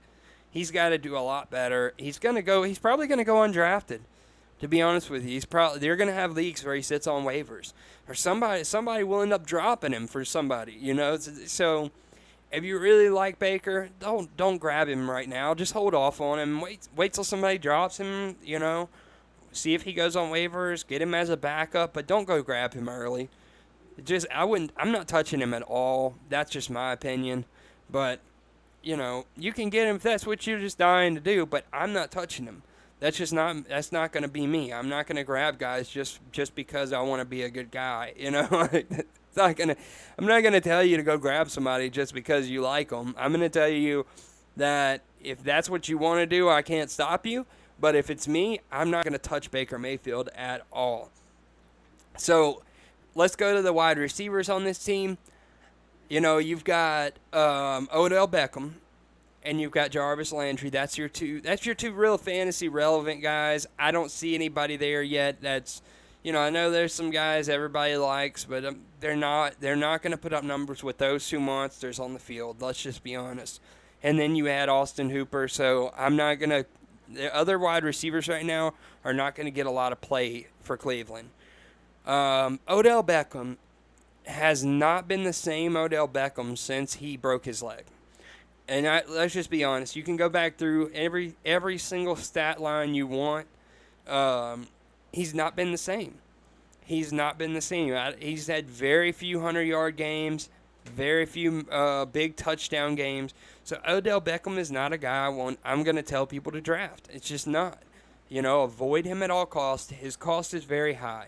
He's got to do a lot better. He's probably going to go undrafted, to be honest with you. They're going to have leagues where he sits on waivers, or somebody will end up dropping him for somebody, So if you really like Baker, don't grab him right now. Just hold off on him. Wait till somebody drops him, See if he goes on waivers, get him as a backup, but don't go grab him early. I'm not touching him at all. That's just my opinion. But, you can get him if that's what you're just dying to do, but I'm not touching him. That's not going to be me. I'm not going to grab guys just because I want to be a good guy, I'm not gonna tell you to go grab somebody just because you like them. I'm gonna tell you that if that's what you want to do, I can't stop you. But if it's me, I'm not gonna touch Baker Mayfield at all. So let's go to the wide receivers on this team. You've got Odell Beckham, and you've got Jarvis Landry. That's your two real fantasy relevant guys. I don't see anybody there yet that's. I know there's some guys everybody likes, but they're not going to put up numbers with those 2 monsters on the field. Let's just be honest. And then you add Austin Hooper, so the other wide receivers right now are not going to get a lot of play for Cleveland. Odell Beckham has not been the same Odell Beckham since he broke his leg. And let's just be honest. You can go back through every single stat line you want. He's not been the same. he's not been the same. He's had very few 100-yard games, very few big touchdown games. So Odell Beckham is not a guy I'm going to tell people to draft. It's just not. Avoid him at all costs. His cost is very high.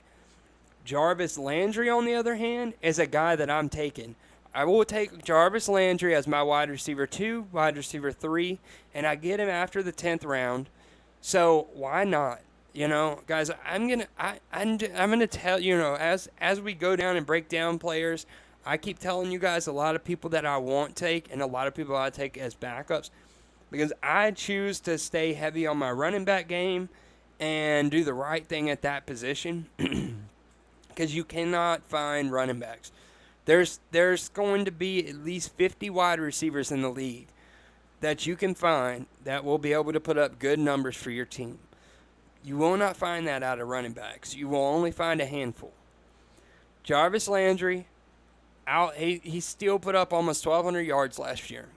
Jarvis Landry, on the other hand, is a guy that I'm taking. I will take Jarvis Landry as my wide receiver 2, wide receiver 3, and I get him after the 10th round. So why not? Guys, I'm gonna tell as we go down and break down players. I keep telling you guys a lot of people that I won't take and a lot of people I take as backups because I choose to stay heavy on my running back game and do the right thing at that position because you cannot find running backs. There's going to be at least 50 wide receivers in the league that you can find that will be able to put up good numbers for your team. You will not find that out of running backs. You will only find a handful. Jarvis Landry, he still put up almost 1,200 yards last year.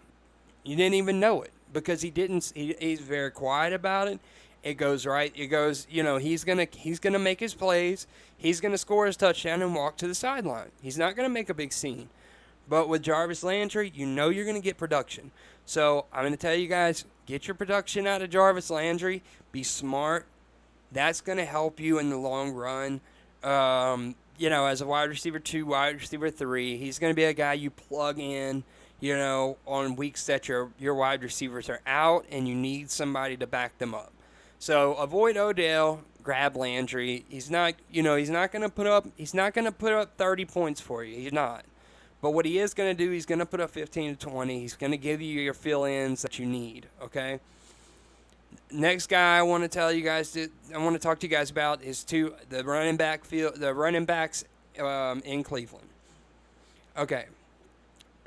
You didn't even know it because he's very quiet about it. It goes right. It goes, he's gonna make his plays. He's gonna score his touchdown and walk to the sideline. He's not gonna make a big scene. But with Jarvis Landry, you're gonna get production. So I'm gonna tell you guys, get your production out of Jarvis Landry. Be smart. That's gonna help you in the long run. As a wide receiver 2, wide receiver 3, he's gonna be a guy you plug in. On weeks that your wide receivers are out and you need somebody to back them up. So avoid Odell, grab Landry. He's not going to put up 30 points for you. He's not. But what he is going to do, he's going to put up 15 to 20. He's going to give you your fill-ins that you need, okay? Next guy I want to talk to you guys about is the running backs in Cleveland. Okay.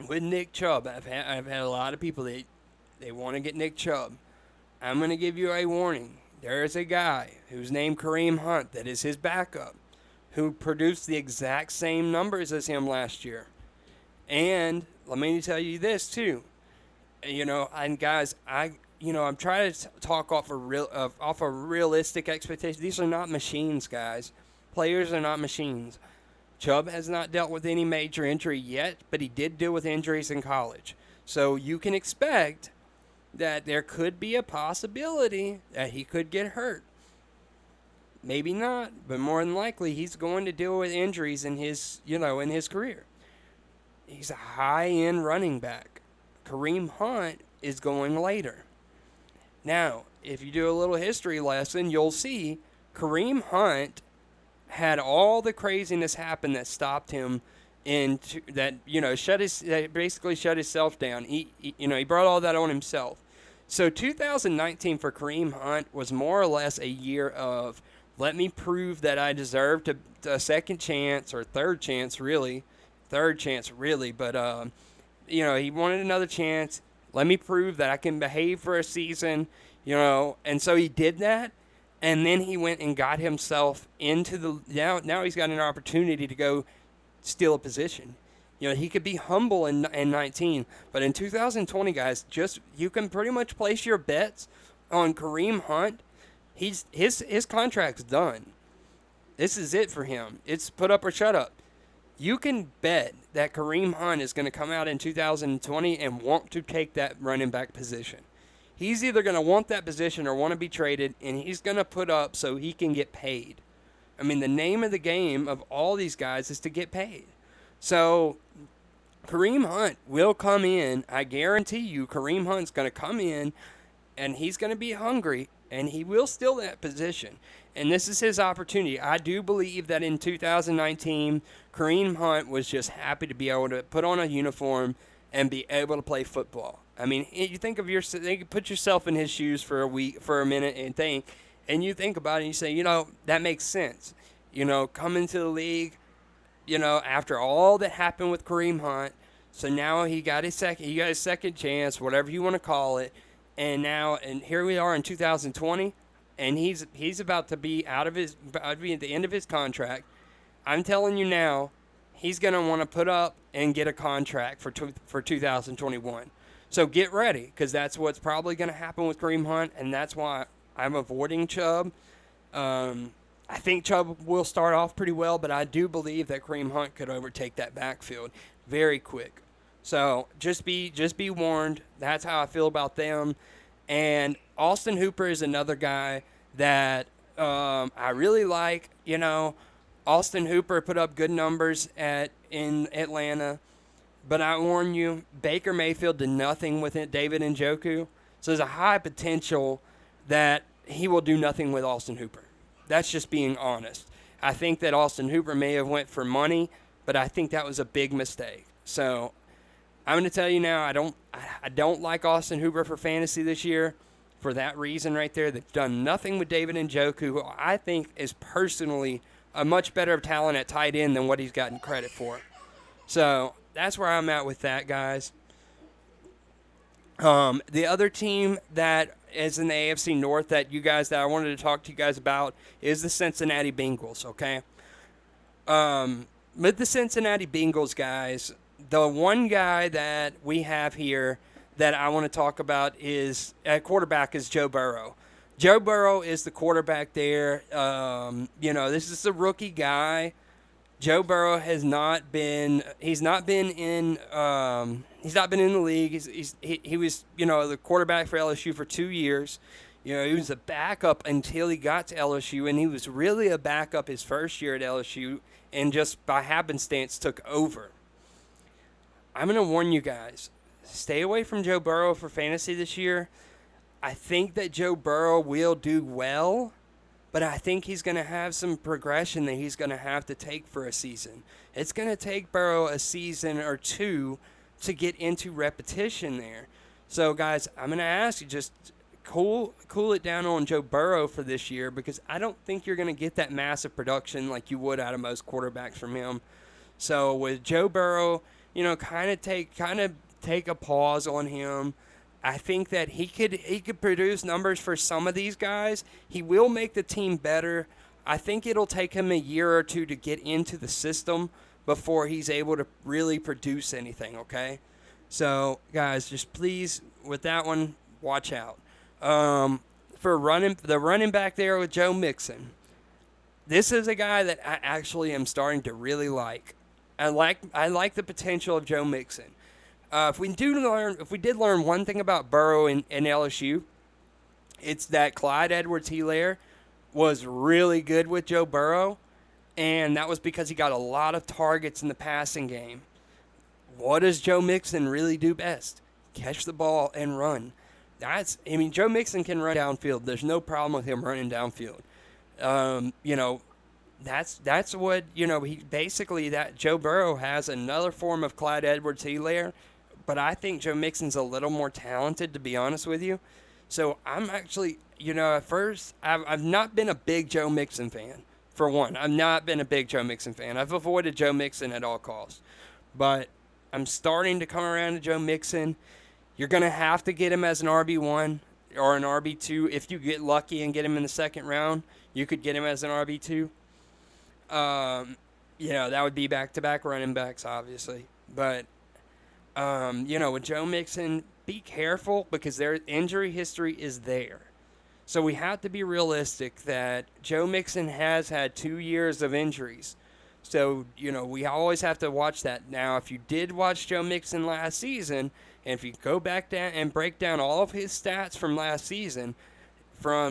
With Nick Chubb, I've had a lot of people they want to get Nick Chubb. I'm going to give you a warning. There is a guy who's named Kareem Hunt that is his backup who produced the exact same numbers as him last year. And let me tell you this too. And guys, I'm trying to talk off a realistic expectation. These are not machines, guys. Players are not machines. Chubb has not dealt with any major injury yet, but he did deal with injuries in college. So you can expect that there could be a possibility that he could get hurt. Maybe not, but more than likely he's going to deal with injuries in his career. He's a high-end running back. Kareem Hunt is going later. Now, if you do a little history lesson, you'll see Kareem Hunt had all the craziness happen that stopped him basically shut himself down. He brought all that on himself. So 2019 for Kareem Hunt was more or less a year of let me prove that I deserved a second chance or third chance really, but he wanted another chance. Let me prove that I can behave for a season, and so he did that. And then he went and got himself into now he's got an opportunity to go steal a position. He could be humble in 19, but in 2020, guys, you can pretty much place your bets on Kareem Hunt. His contract's done. This is it for him. It's put up or shut up. You can bet that Kareem Hunt is going to come out in 2020 and want to take that running back position. He's either going to want that position or want to be traded, and he's going to put up so he can get paid. I mean, the name of the game of all these guys is to get paid. So Kareem Hunt will come in. I guarantee you Kareem Hunt's going to come in, and he's going to be hungry, and he will steal that position. And this is his opportunity. I do believe that in 2019, Kareem Hunt was just happy to be able to put on a uniform and be able to play football. I mean, you put yourself in his shoes for a minute, and you think about it, and you say, that makes sense. Coming to the league, after all that happened with Kareem Hunt, so now he got his second chance, whatever you want to call it, and here we are in 2020, and he's about to be at the end of his contract. I'm telling you now, he's going to want to put up and get a contract for 2021. So get ready, because that's what's probably going to happen with Kareem Hunt, and that's why I'm avoiding Chubb. I think Chubb will start off pretty well, but I do believe that Kareem Hunt could overtake that backfield very quick. So just be warned. That's how I feel about them. And Austin Hooper is another guy that I really like. Austin Hooper put up good numbers in Atlanta, but I warn you, Baker Mayfield did nothing with it. David Njoku, so there's a high potential that he will do nothing with Austin Hooper. That's just being honest. I think that Austin Hooper may have went for money, but I think that was a big mistake. So I'm going to tell you now, I don't like Austin Hooper for fantasy this year for that reason right there. They've done nothing with David Njoku, who I think is personally a much better talent at tight end than what he's gotten credit for. So that's where I'm at with that, guys. The other team that is in the AFC North that I wanted to talk to you guys about is the Cincinnati Bengals, okay? With the Cincinnati Bengals, guys, the one guy that we have here that I want to talk about is at quarterback is Joe Burrow. Joe Burrow is the quarterback there. This is a rookie guy. Joe Burrow he's not been in the league. He was, the quarterback for LSU for 2 years. He was a backup until he got to LSU, and he was really a backup his first year at LSU, and just by happenstance took over. I'm going to warn you guys, stay away from Joe Burrow for fantasy this year. I think that Joe Burrow will do well, but I think he's going to have some progression that he's going to have to take for a season. It's going to take Burrow a season or two to get into repetition there. So, guys, I'm going to ask you just cool it down on Joe Burrow for this year, because I don't think you're going to get that massive production like you would out of most quarterbacks from him. So, with Joe Burrow, kind of take a pause on him. I think that he could produce numbers for some of these guys. He will make the team better. I think it'll take him a year or two to get into the system before he's able to really produce anything, okay? So, guys, just please, with that one, watch out. For the running back there with Joe Mixon, this is a guy that I actually am starting to really like. I like the potential of Joe Mixon. If we did learn one thing about Burrow in LSU, it's that Clyde Edwards-Helaire was really good with Joe Burrow, and that was because he got a lot of targets in the passing game. What does Joe Mixon really do best? Catch the ball and run. Joe Mixon can run downfield. There's no problem with him running downfield. That's what, he basically, that Joe Burrow has another form of Clyde Edwards-Helaire, but I think Joe Mixon's a little more talented, to be honest with you. So I'm actually, at first, I've not been a big Joe Mixon fan, for one. I've not been a big Joe Mixon fan. I've avoided Joe Mixon at all costs. But I'm starting to come around to Joe Mixon. You're going to have to get him as an RB1 or an RB2. If you get lucky and get him in the second round, you could get him as an RB2. That would be back-to-back running backs, obviously. But, with Joe Mixon, be careful because their injury history is there. So we have to be realistic that Joe Mixon has had 2 years of injuries. So, we always have to watch that. Now, if you did watch Joe Mixon last season, and if you go back down and break down all of his stats from last season,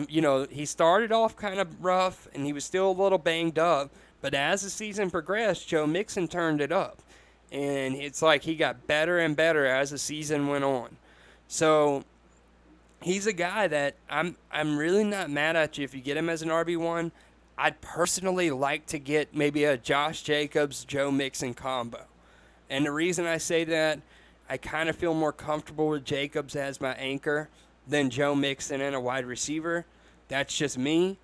he started off kind of rough and he was still a little banged up. But as the season progressed, Joe Mixon turned it up. And it's like he got better and better as the season went on. So he's a guy that I'm really not mad at you if you get him as an RB1. I'd personally like to get maybe a Josh Jacobs, Joe Mixon combo. And the reason I say that, I kind of feel more comfortable with Jacobs as my anchor than Joe Mixon and a wide receiver. That's just me.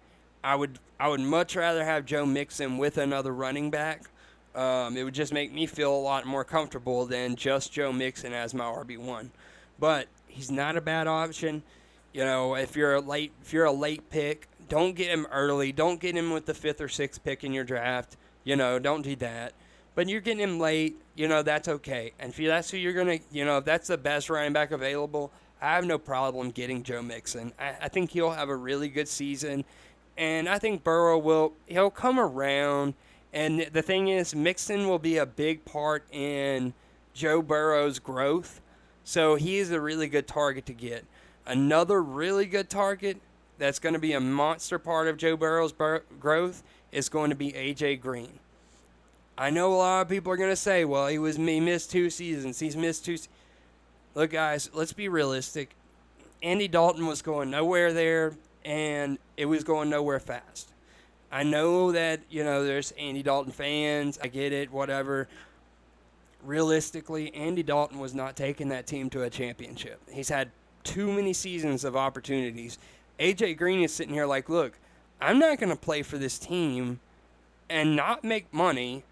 I would much rather have Joe Mixon with another running back. It would just make me feel a lot more comfortable than just Joe Mixon as my RB1. But he's not a bad option. If you're a late pick, don't get him early. Don't get him with the 5th or 6th pick in your draft. Don't do that. But you're getting him late, that's okay. And if that's who you're going to, if that's the best running back available, I have no problem getting Joe Mixon. I think he'll have a really good season. And I think he'll come around. And the thing is, Mixon will be a big part in Joe Burrow's growth. So he is a really good target to get. Another really good target that's going to be a monster part of Joe Burrow's growth is going to be A.J. Green. I know a lot of people are going to say, well, he missed 2 seasons. He's missed 2 Look, guys, let's be realistic. Andy Dalton was going nowhere there, and it was going nowhere fast. I know that, there's Andy Dalton fans. I get it, whatever. Realistically, Andy Dalton was not taking that team to a championship. He's had too many seasons of opportunities. A.J. Green is sitting here like, look, I'm not going to play for this team and not make money,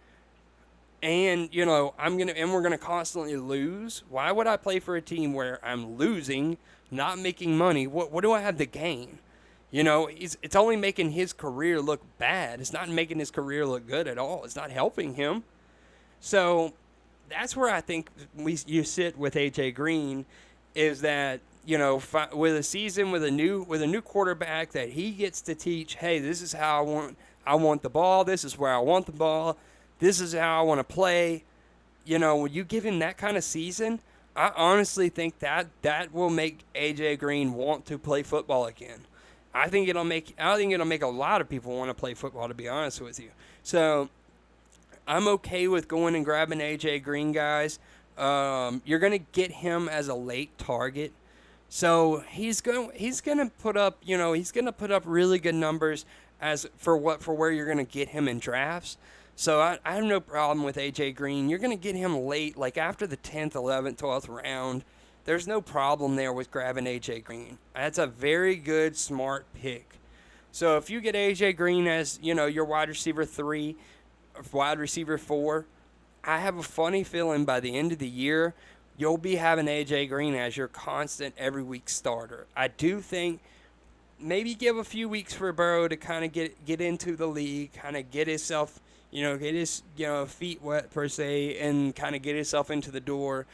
and, we're going to constantly lose. Why would I play for a team where I'm losing, not making money? What do I have to gain? It's only making his career look bad. It's not making his career look good at all. It's not helping him. So that's where I think you sit with A.J. Green, is that, with a season with a new quarterback, that he gets to teach, hey, this is how I want the ball. This is where I want the ball. This is how I want to play. When you give him that kind of season, I honestly think that will make A.J. Green want to play football again. I think it'll make a lot of people want to play football, to be honest with you. So I'm okay with going and grabbing A.J. Green, guys. You're going to get him as a late target. So he's going to put up really good numbers for where you're going to get him in drafts. So I have no problem with A.J. Green. You're going to get him late, like after the 10th, 11th, 12th round. There's no problem there with grabbing A.J. Green. That's a very good, smart pick. So if you get A.J. Green as, your wide receiver 3, wide receiver 4, I have a funny feeling by the end of the year, you'll be having A.J. Green as your constant every week starter. I do think maybe give a few weeks for Burrow to kind of get into the league, kind of get himself, get his, feet wet per se, and kind of get himself into the door.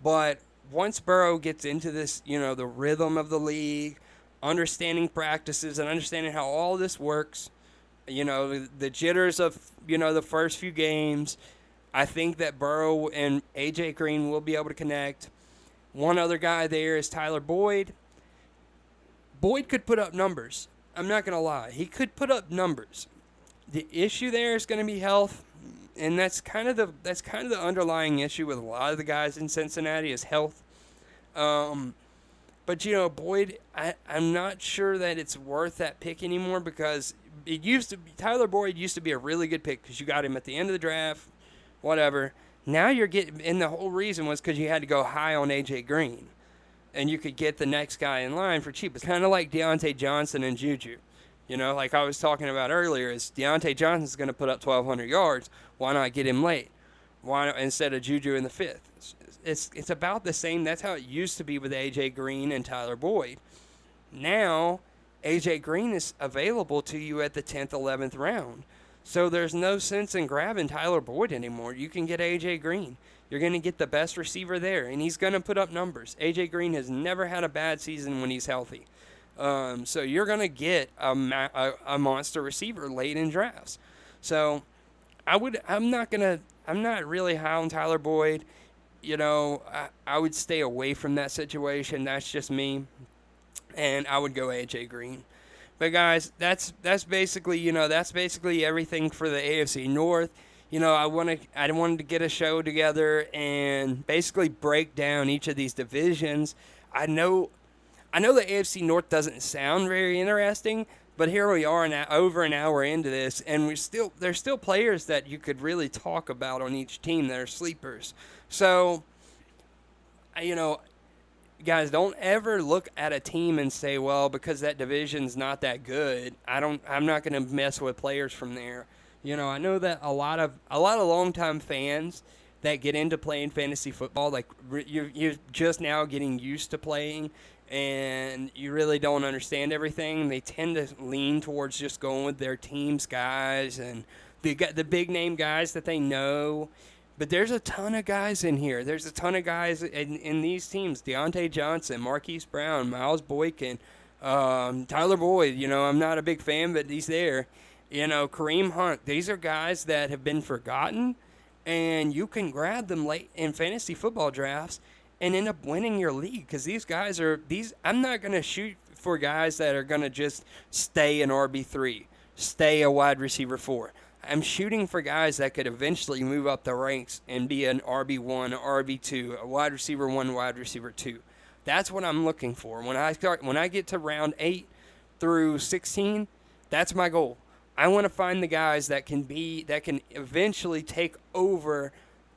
But once Burrow gets into this, the rhythm of the league, understanding practices and understanding how all this works, the jitters of, the first few games, I think that Burrow and A.J. Green will be able to connect. One other guy there is Tyler Boyd. Boyd could put up numbers. I'm not going to lie. He could put up numbers. The issue there is going to be health. And that's kind of the underlying issue with a lot of the guys in Cincinnati is health. But Boyd, I'm not sure that it's worth that pick anymore, because Tyler Boyd used to be a really good pick because you got him at the end of the draft, whatever. Now you're getting, and the whole reason was because you had to go high on A.J. Green, and you could get the next guy in line for cheap. It's kind of like Deontay Johnson and JUJU. Like I was talking about earlier, is Deontay Johnson's going to put up 1,200 yards. Why not get him late? Why not, instead of JUJU in the 5th? It's about the same. That's how it used to be with A.J. Green and Tyler Boyd. Now, A.J. Green is available to you at the 10th, 11th round. So there's no sense in grabbing Tyler Boyd anymore. You can get A.J. Green. You're going to get the best receiver there, and he's going to put up numbers. A.J. Green has never had a bad season when he's healthy. So you're going to get a monster receiver late in drafts. So I'm not really high on Tyler Boyd. I would stay away from that situation. That's just me. And I would go A.J. Green. But guys, that's basically everything for the AFC North. I wanted to get a show together and basically break down each of these divisions. I know the AFC North doesn't sound very interesting, but here we are over an hour into this, and there's still players that you could really talk about on each team that are sleepers. So, guys, don't ever look at a team and say, well, because that division's not that good, I'm not going to mess with players from there. I know that a lot of longtime fans that get into playing fantasy football, like you're just now getting used to playing, and you really don't understand everything. They tend to lean towards just going with their team's guys and the big name guys that they know. But there's a ton of guys in here. There's a ton of guys in these teams. Deontay Johnson, Marquise Brown, Miles Boykin, Tyler Boyd, I'm not a big fan, but he's there. Kareem Hunt. These are guys that have been forgotten, and you can grab them late in fantasy football drafts and end up winning your league because these guys are these. I'm not gonna shoot for guys that are gonna just stay an RB3, stay a wide receiver 4. I'm shooting for guys that could eventually move up the ranks and be an RB1, RB2, a wide receiver 1, wide receiver 2. That's what I'm looking for. When I get to round 8 through 16, that's my goal. I want to find the guys that can eventually take over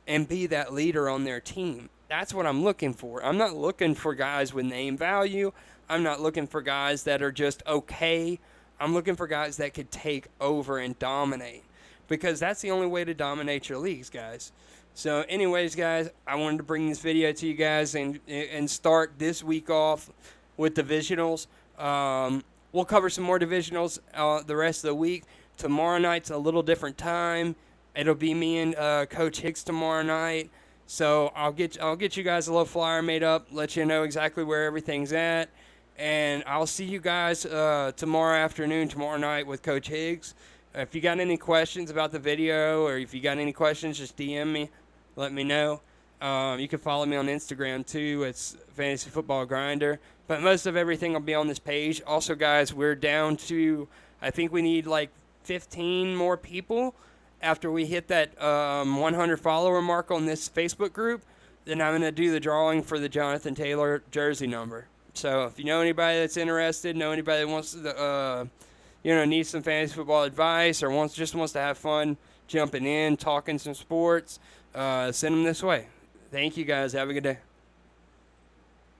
and be that leader on their team. That's what I'm looking for. I'm not looking for guys with name value. I'm not looking for guys that are just okay. I'm looking for guys that could take over and dominate, because that's the only way to dominate your leagues, guys. So anyways, guys, I wanted to bring this video to you guys and start this week off with divisionals. We'll cover some more divisionals the rest of the week. Tomorrow night's a little different time. It'll be me and Coach Hicks tomorrow night. So I'll get you guys a little flyer made up, let you know exactly where everything's at. And I'll see you guys tomorrow night with Coach Higgs. If you got any questions about the video, or if you got any questions, just DM me. Let me know. You can follow me on Instagram too. It's Fantasy Football Grinder. But most of everything will be on this page. Also, guys, we're down to, I think we need like 15 more people after we hit that 100 follower mark on this Facebook group. Then I'm going to do the drawing for the Jonathan Taylor jersey number. So if you know anybody that's interested, know anybody that wants to, needs some fantasy football advice, or just wants to have fun jumping in, talking some sports, send them this way. Thank you, guys. Have a good day.